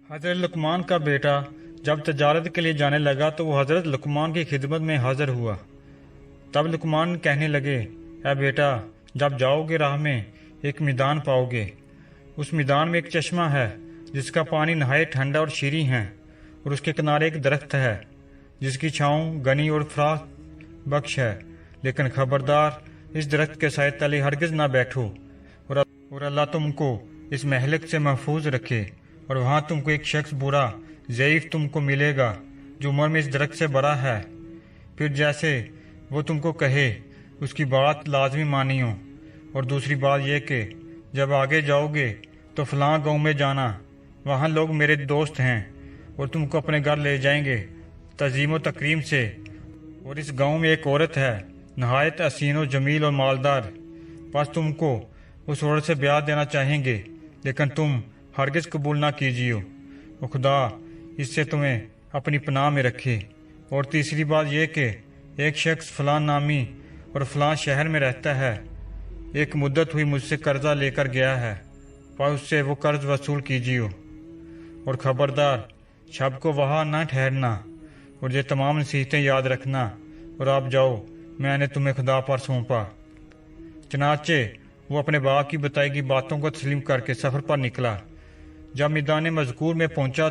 حضرت لقمان کا بیٹا جب تجارت کے لیے جانے لگا تو وہ حضرت لقمان کی خدمت میں حاضر ہوا۔ تب لقمان کہنے لگے، اے بیٹا، جب جاؤ گے راہ میں ایک میدان پاؤ گے۔ اس میدان میں ایک چشمہ ہے جس کا پانی نہایت ٹھنڈا اور شیریں ہے، اور اس کے کنارے ایک درخت ہے جس کی چھاؤں گنی اور فراخ بخش ہے، لیکن خبردار، اس درخت کے سائے تلے ہرگز نہ بیٹھو، اور اللہ تم کو اس مہلک سے محفوظ رکھے۔ اور وہاں تم کو ایک شخص برا ضعیف تم کو ملے گا جو عمر میں اس درخت سے بڑا ہے، پھر جیسے وہ تم کو کہے اس کی بات لازمی مانیو۔ اور دوسری بات یہ کہ جب آگے جاؤ گے تو فلاں گاؤں میں جانا، وہاں لوگ میرے دوست ہیں اور تم کو اپنے گھر لے جائیں گے تعظیم و تکریم سے۔ اور اس گاؤں میں ایک عورت ہے نہایت حسین و جمیل اور مالدار، بس تم کو اس عورت سے بیاہ دینا چاہیں گے، لیکن تم ہرگز قبول نہ کیجیو، اور خدا اس سے تمہیں اپنی پناہ میں رکھے۔ اور تیسری بات یہ کہ ایک شخص فلاں نامی اور فلاں شہر میں رہتا ہے، ایک مدت ہوئی مجھ سے قرضہ لے کر گیا ہے، پر اس سے وہ قرض وصول کیجیو، اور خبردار شب کو وہاں نہ ٹھہرنا، اور یہ تمام نصیحتیں یاد رکھنا، اور آپ جاؤ، میں نے تمہیں خدا پر سونپا۔ چنانچہ وہ اپنے باپ کی بتائی گئی باتوں کو تسلیم کر کے سفر پر نکلا۔ جب میدان مذکور میں پہنچا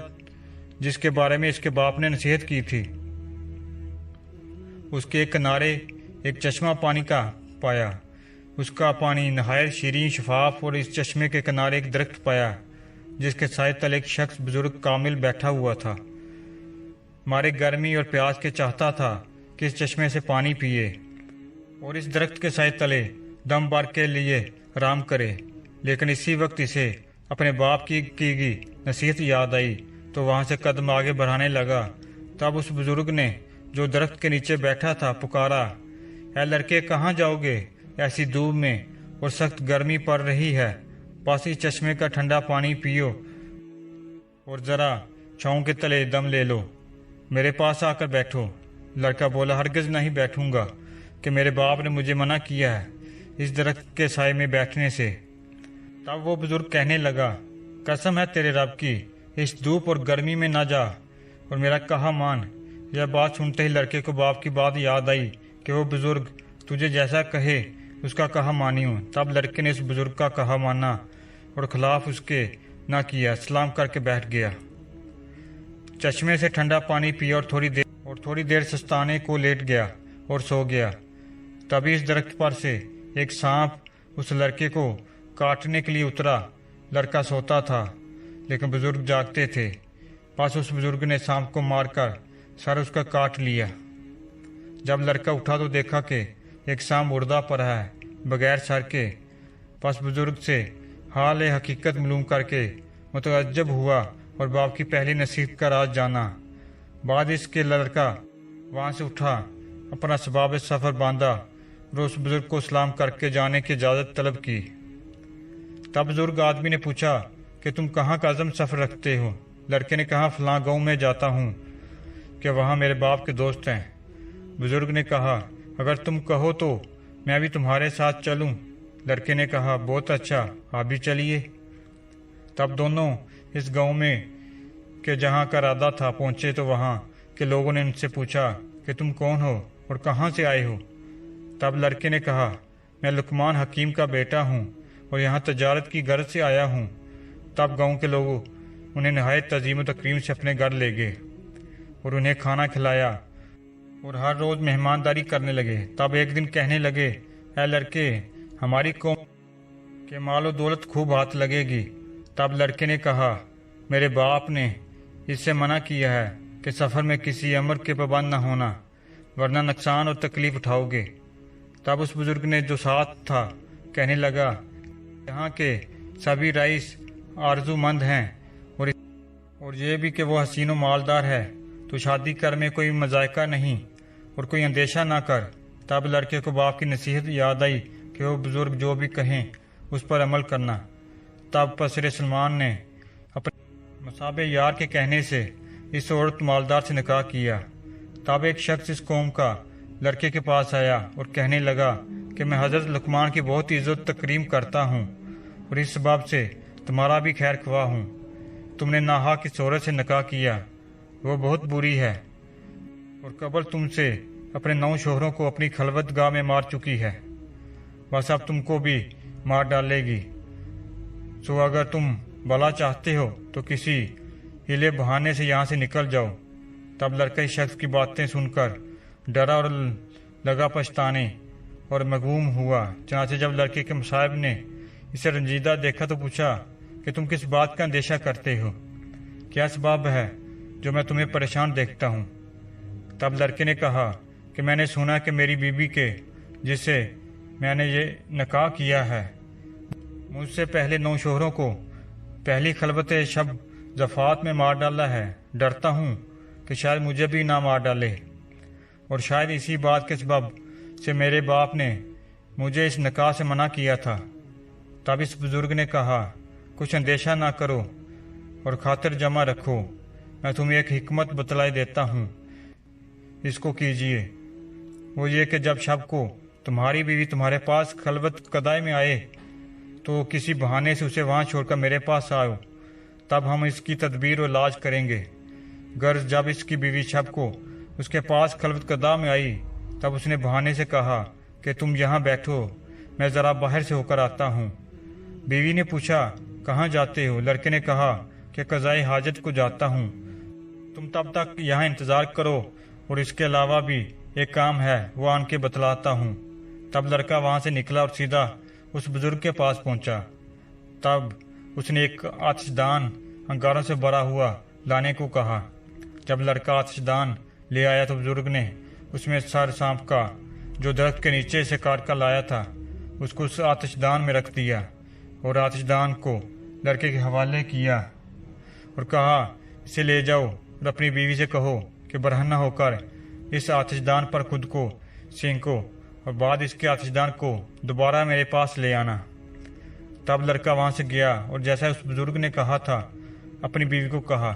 جس کے بارے میں اس کے باپ نے نصیحت کی تھی، اس کے ایک کنارے ایک چشمہ پانی کا پایا، اس کا پانی نہایت شیریں شفاف، اور اس چشمے کے کنارے ایک درخت پایا جس کے سائے تلے ایک شخص بزرگ کامل بیٹھا ہوا تھا، مارے گرمی اور پیاس کے چاہتا تھا کہ اس چشمے سے پانی پیے اور اس درخت کے سائے تلے دم بھر کے لیے آرام کرے۔ لیکن اسی وقت اسے اپنے باپ کی گئی نصیحت یاد آئی تو وہاں سے قدم آگے بڑھانے لگا۔ تب اس بزرگ نے جو درخت کے نیچے بیٹھا تھا پکارا، اے لڑکے، کہاں جاؤ گے؟ ایسی دھوپ میں اور سخت گرمی پڑ رہی ہے، پاس اس چشمے کا ٹھنڈا پانی پیو اور ذرا چھاؤں کے تلے دم لے لو، میرے پاس آ کر بیٹھو۔ لڑکا بولا، ہرگز نہیں بیٹھوں گا، کہ میرے باپ نے مجھے منع کیا ہے اس درخت کے سائے میں بیٹھنے سے۔ تب وہ بزرگ کہنے لگا، قسم ہے تیرے رب کی، اس دھوپ اور گرمی میں نہ جا اور میرا کہا مان۔ یہ بات سنتے ہی لڑکے کو باپ کی بات یاد آئی کہ وہ بزرگ تجھے جیسا کہے اس کا کہا مانیوں۔ تب لڑکے نے اس بزرگ کا کہا مانا اور خلاف اس کے نہ کیا، سلام کر کے بیٹھ گیا، چشمے سے ٹھنڈا پانی پیا اور تھوڑی دیر سستانے کو لیٹ گیا اور سو گیا۔ تبھی اس درخت پر سے ایک سانپ اس لڑکے کو کاٹنے کے لیے اترا۔ لڑکا سوتا تھا لیکن بزرگ جاگتے تھے، پس اس بزرگ نے سانپ کو مار کر سر اس کا کاٹ لیا۔ جب لڑکا اٹھا تو دیکھا کہ ایک سانپ مردہ پڑا ہے بغیر سر کے، پس بزرگ سے حال حقیقت معلوم کر کے متعجب ہوا اور باپ کی پہلی نصیحت کا راز جانا۔ بعد اس کے لڑکا وہاں سے اٹھا، اپنا اسباب سفر باندھا اور اس بزرگ کو سلام کر کے جانے کی اجازت طلب کی۔ تب بزرگ آدمی نے پوچھا کہ تم کہاں کا عزم سفر رکھتے ہو؟ لڑکے نے کہا، فلاں گاؤں میں جاتا ہوں کہ وہاں میرے باپ کے دوست ہیں۔ بزرگ نے کہا، اگر تم کہو تو میں بھی تمہارے ساتھ چلوں۔ لڑکے نے کہا، بہت اچھا، آپ بھی چلیے۔ تب دونوں اس گاؤں میں کہ جہاں کا ارادہ تھا پہنچے تو وہاں کے لوگوں نے ان سے پوچھا کہ تم کون ہو اور کہاں سے آئے ہو؟ تب لڑکے نے کہا، میں لقمان حکیم کا بیٹا ہوں اور یہاں تجارت کی غرض سے آیا ہوں۔ تب گاؤں کے لوگوں انہیں نہایت تعظیم و تکریم سے اپنے گھر لے گئے اور انہیں کھانا کھلایا اور ہر روز مہمانداری کرنے لگے۔ تب ایک دن کہنے لگے، اے لڑکے، ہماری قوم کے مال و دولت خوب ہاتھ لگے گی۔ تب لڑکے نے کہا، میرے باپ نے اس سے منع کیا ہے کہ سفر میں کسی امر کے پابند نہ ہونا، ورنہ نقصان اور تکلیف اٹھاؤ گے۔ تب اس بزرگ نے جو ساتھ تھا کہنے لگا، یہاں کے سبھی رئیس آرزو مند ہیں اور یہ بھی کہ وہ حسین و مالدار ہے، تو شادی کر میں کوئی مذائقہ نہیں اور کوئی اندیشہ نہ کر۔ تب لڑکے کو باپ کی نصیحت یاد آئی کہ وہ بزرگ جو بھی کہیں اس پر عمل کرنا۔ تب پسر سلمان نے اپنے مصاب یار کے کہنے سے اس عورت مالدار سے نکاح کیا۔ تب ایک شخص اس قوم کا لڑکے کے پاس آیا اور کہنے لگا کہ میں حضرت لقمان کی بہت عزت تکریم کرتا ہوں اور اس سبب سے تمہارا بھی خیر خواہ ہوں۔ तुमने नाहक किस औरत से निकाह किया, वो बहुत बुरी है, और कबल तुमसे अपने 9 शोहरों को अपनी खलवतगाह में मार चुकी है, बस अब तुमको भी मार डालेगी। सो अगर तुम भला चाहते हो तो किसी हीले बहाने से यहाँ से निकल जाओ। तब लड़का इस शख्स की बातें सुनकर डरा और लगा पछताने और मगमूम हुआ। चनाचे जब लड़के के मुसाहिब ने इसे रंजीदा देखा तो पूछा कि तुम किस बात का अंदेशा करते हो, क्या सबब है जो मैं तुम्हें परेशान देखता हूँ। तब लड़के ने कहा कि मैंने सुना कि मेरी बीबी के जिससे मैंने ये निकाह किया है, मुझसे पहले 9 शोहरों को पहली खलबत शब जफ़ात में मार डाला है। डरता हूँ कि शायद मुझे भी ना मार डाले, और शायद इसी बात के सबब से मेरे बाप ने मुझे इस निकाह से मना किया था। तब इस बुज़ुर्ग ने कहा, कुछ अंदेशा ना करो और खातिर जमा रखो, मैं तुम्हें एक हिकमत बतलाई देता हूँ, इसको कीजिए। वो ये कि जब शब को तुम्हारी बीवी तुम्हारे पास खलवत कदाई में आए तो किसी बहाने से उसे वहाँ छोड़कर मेरे पास आओ, तब हम इसकी तदबीर और इलाज करेंगे। गर्ज जब इसकी बीवी शब को उसके पास खलवत कदा में आई तब उसने बहाने से कहा कि तुम यहाँ बैठो, मैं ज़रा बाहर से होकर आता हूँ। बीवी ने पूछा, कहाँ जाते हो? लड़के ने कहा कि क़ज़ाए हाजत को जाता हूँ, तुम तब तक यहाँ इंतज़ार करो, और इसके अलावा भी एक काम है, वो आन के बतलाता हूँ। तब लड़का वहाँ से निकला और सीधा उस बुजुर्ग के पास पहुँचा। तब उसने एक आतिशदान अंगारों से भरा हुआ लाने को कहा। जब लड़का आतिशदान ले आया तो बुजुर्ग ने उसमें सर सांप का जो दरख्त के नीचे से काट कर लाया था उसको उस आतिशदान में रख दिया, और आतिशदान को लड़के के हवाले किया और कहा, इसे ले जाओ और अपनी बीवी से कहो कि बरहना होकर इस आतिशदान पर खुद को सेंको, और बाद इसके आतिशदान को दोबारा मेरे पास ले आना। तब लड़का वहाँ से गया और जैसा उस बुजुर्ग ने कहा था अपनी बीवी को कहा,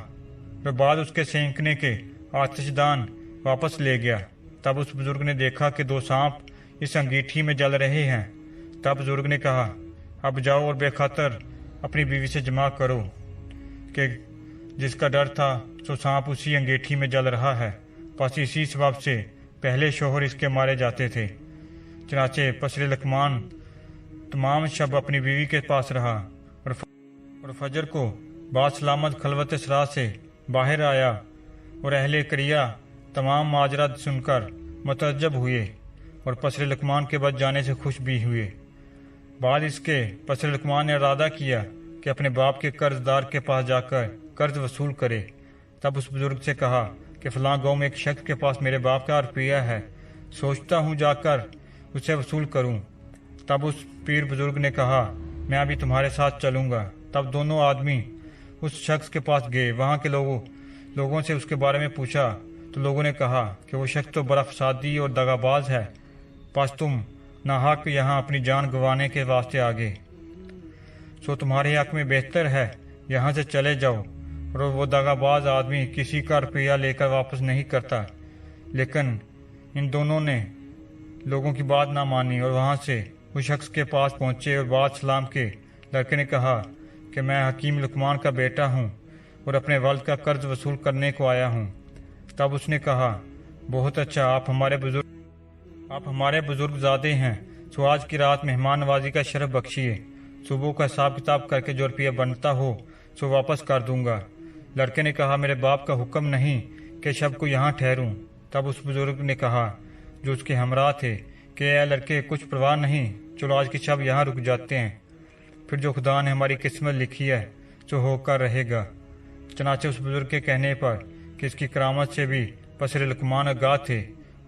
और बाद उसके सेंकने के आतिशदान वापस ले गया। तब उस बुजुर्ग ने देखा कि 2 सांप इस अंगीठी में जल रहे हैं। तब बुजुर्ग ने कहा, अब जाओ और बेखतर अपनी बीवी से जमा करो कि जिसका डर था सो सांप उसी अंगीठी में जल रहा है, बस इसी सबब से पहले शोहर इसके मारे जाते थे। चनाचे पसरे लकमान तमाम शब अपनी बीवी के पास रहा, और फजर को बाद सलामत खलवत सरा से बाहर आया, और अहले करिया तमाम माजरा सुनकर मुतअज्जब हुए और पसरे लकमान के बच जाने से खुश भी हुए। बाद इसके पसरे लकमान ने इरादा किया कि अपने बाप के कर्जदार के पास जाकर कर्ज वसूल करे। तब उस बुजुर्ग से कहा कि फलां गांव में एक शख्स के पास मेरे बाप का रुपया है, सोचता हूँ जाकर उसे वसूल करूँ। तब उस पीर बुजुर्ग ने कहा, मैं अभी तुम्हारे साथ चलूँगा। तब दोनों आदमी उस शख्स के पास गए। वहाँ के लोगों से उसके बारे में पूछा तो लोगों ने कहा कि वो शख्स तो बड़ा फसादी और दगाबाज है, बस तुम नाहक यहाँ अपनी जान गंवाने के वास्ते आ गए, सो तुम्हारे हक में बेहतर है यहाँ से चले जाओ। और वो दगाबाज आदमी किसी का रुपया लेकर वापस नहीं करता। लेकिन इन दोनों ने लोगों की बात ना मानी और वहाँ से उस शख्स के पास पहुँचे, और बाद सलाम के लड़के ने कहा कि मैं हकीम लुकमान का बेटा हूँ और अपने वालिद का कर्ज वसूल करने को आया हूँ। तब उसने कहा, बहुत अच्छा, आप हमारे बुजुर्ग ज़ादे हैं, सो आज की रात मेहमान नवाजी का शरफ बख्शिए। सुबह का हिसाब किताब करके जो रुपया बनता हो सो वापस कर दूंगा। लड़के ने कहा, मेरे बाप का हुक्म नहीं कि शब को यहाँ ठहरूं। तब उस बुजुर्ग ने कहा जो उसके हमरा थे कि ऐ लड़के, कुछ परवाह नहीं, चलो आज की शब यहाँ रुक जाते हैं, फिर जो खुदा ने हमारी किस्मत लिखी है सो होकर रहेगा। चनाचे उस बुजुर्ग के कहने पर कि इसकी करामत से भी पसरे लकमान आगाह थे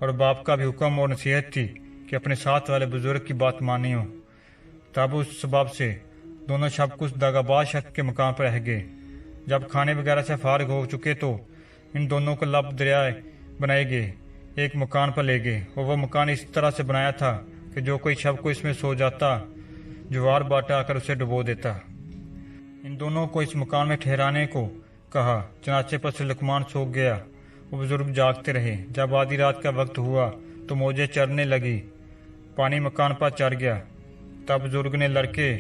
और बाप का भी हुक्म और नसीहत थी कि अपने साथ वाले बुजुर्ग की बात मानी हो। तब उस सबब से दोनों शब कुछ दगाबाज शख्स के मकान पर रह गए। जब खाने वगैरह से फारिग हो चुके तो इन दोनों को लब दरियाए बनाए गए, एक मकान पर ले गए, और वह मकान इस तरह से बनाया था कि जो कोई शब को इसमें सो जाता ज्वार बाटा आकर उसे डुबो देता। इन दोनों को इस मकान में ठहराने को कहा। चनाचे पर से लकमान सो गया, वो बुजुर्ग जागते रहे। जब आधी रात का वक्त हुआ तो मौजें चरने लगी, पानी मकान पर चढ़ गया। तब बुजुर्ग ने लड़के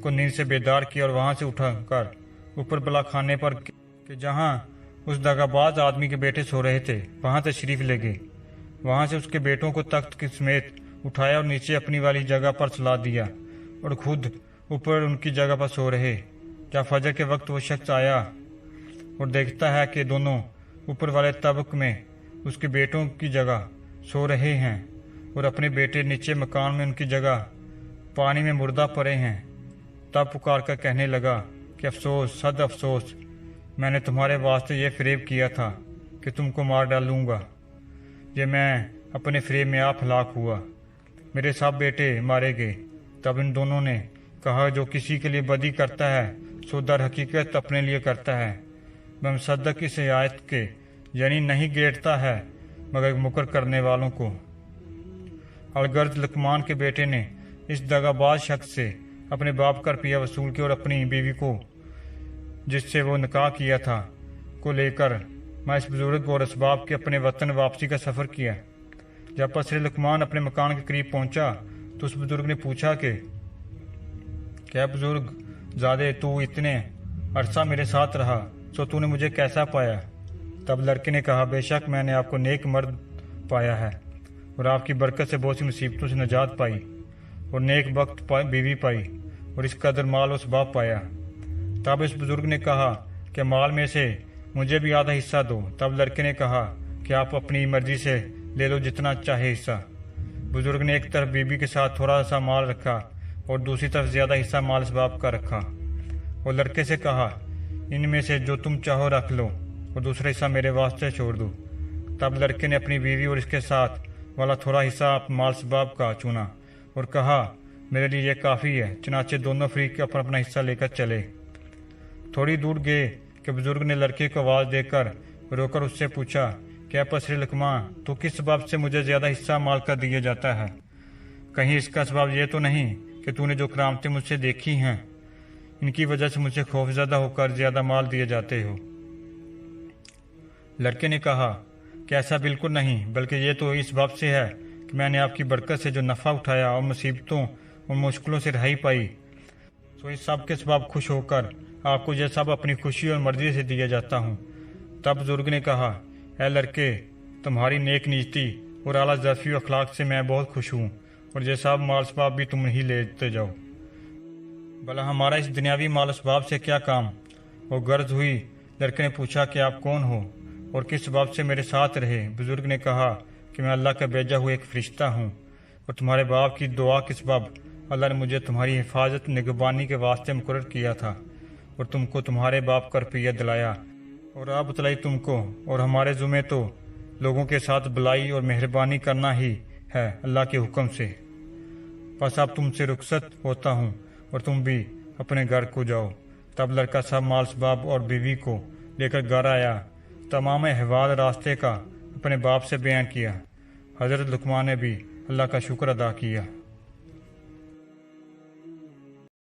को नींद से बेदार किया और वहाँ से उठाकर ऊपर बला खाने पर कि जहाँ उस दगाबाज आदमी के बेटे सो रहे थे वहाँ तशरीफ ले गए। वहाँ से उसके बेटों को तख्त के समेत उठाया और नीचे अपनी वाली जगह पर सुला दिया और खुद ऊपर उनकी जगह पर सो रहे। जब फजर के वक्त वो शख्स आया और देखता है कि दोनों ऊपर वाले तबक में उसके बेटों की जगह सो रहे हैं और अपने बेटे नीचे मकान में उनकी जगह पानी में मुर्दा पड़े हैं, तब पुकार कर कहने लगा कि अफसोस, सद अफसोस, मैंने तुम्हारे वास्ते ये फरेब किया था कि तुमको मार डालूंगा। ये मैं अपने फरेब में आप हलाक हुआ, मेरे सब बेटे मारे गए। तब इन दोनों ने कहा, जो किसी के लिए बदी करता है सो दर हकीकत अपने लिए करता है। बमसदक इस आयत के यानी नहीं गेरता है मगर मुकर करने वालों को। अलगर्ज लकमान के बेटे ने इस दगाबाज शख्स से अपने बाप का रुपया वसूल किया और अपनी बीवी को जिससे वो निकाह किया था को लेकर मैं इस बुजुर्ग और इसबाब के अपने वतन वापसी का सफ़र किया। जब पसरे लकमान अपने मकान के करीब पहुंचा तो उस बुजुर्ग ने पूछा कि क्या बुजुर्ग ज़्यादा तू इतने अरसा मेरे साथ रहा, सो तूने मुझे कैसा पाया? तब लड़के ने कहा, बेशक मैंने आपको नेक मर्द पाया है और आपकी बरकत से बहुत सी मुसीबतों से निजात पाई और नेक वक्त बीवी पाई और इस कदर माल और सबाब पाया। तब इस बुजुर्ग ने कहा कि माल में से मुझे भी आधा हिस्सा दो। तब लड़के ने कहा कि आप अपनी मर्जी से ले लो जितना चाहे हिस्सा। बुजुर्ग ने एक तरफ बीबी के साथ थोड़ा सा माल रखा और दूसरी तरफ ज़्यादा हिस्सा माल सबाब का रखा और लड़के से कहा, इनमें से जो तुम चाहो रख लो और दूसरा हिस्सा मेरे वास्ते छोड़ दो। तब लड़के ने अपनी बीवी और इसके साथ वाला थोड़ा हिस्सा माल सबाब का चुना और कहा, मेरे लिए यह काफ़ी है। चनाचे दोनों फरीक अपना अपना हिस्सा लेकर चले। थोड़ी दूर गए कि बुजुर्ग ने लड़के को आवाज़ देकर रोकर उससे पूछा, क्या पसरे लकमा, तो किस सबब से मुझे ज़्यादा हिस्सा माल का दिया जाता है? कहीं इसका सबब यह तो नहीं कि तूने जो करामतें मुझसे देखी हैं इनकी वजह से मुझसे खौफजदा होकर ज़्यादा माल दिए जाते हो? लड़के ने कहा कि ऐसा बिल्कुल नहीं, बल्कि ये तो इस बात से है कि मैंने आपकी बरकत से जो नफ़ा उठाया और मुसीबतों और मुश्किलों से रहाई पाई, तो इस सब के सबब खुश होकर आपको यह सब अपनी खुशी और मर्जी से दिया जाता हूँ। तब बुजुर्ग ने कहा, ऐ लड़के, तुम्हारी नेक नीति और आला ज़र्फ़ी अखलाक से मैं बहुत खुश हूँ और ये सब माल सबाब भी तुम ही लेते जाओ। भला हमारा इस दुनियावी माल सबाब से क्या काम? वो गर्ज हुई। लड़के ने पूछा कि आप कौन हो और किस सबब से मेरे साथ रहे? बुजुर्ग ने कहा कि मैं अल्लाह का भेजा हुआ एक फ़रिश्ता हूँ और तुम्हारे बाप की दुआ के सबब अल्लाह ने मुझे तुम्हारी हिफाजत निगहबानी के वास्ते मुकर्रर किया था और तुमको तुम्हारे बाप का रुपया दिलाया और आप बतलाई तुमको, और हमारे ज़ुम्मे तो लोगों के साथ भलाई और मेहरबानी करना ही है अल्लाह के हुक्म से। बस अब तुमसे रुखसत होता हूँ और तुम भी अपने घर को जाओ। तब लड़का सब माल सबाब और बीवी को लेकर घर आया। तमाम अहवाल रास्ते का अपने बाप से बयान किया। हज़रत लुकमान ने भी अल्लाह का शुक्र अदा किया।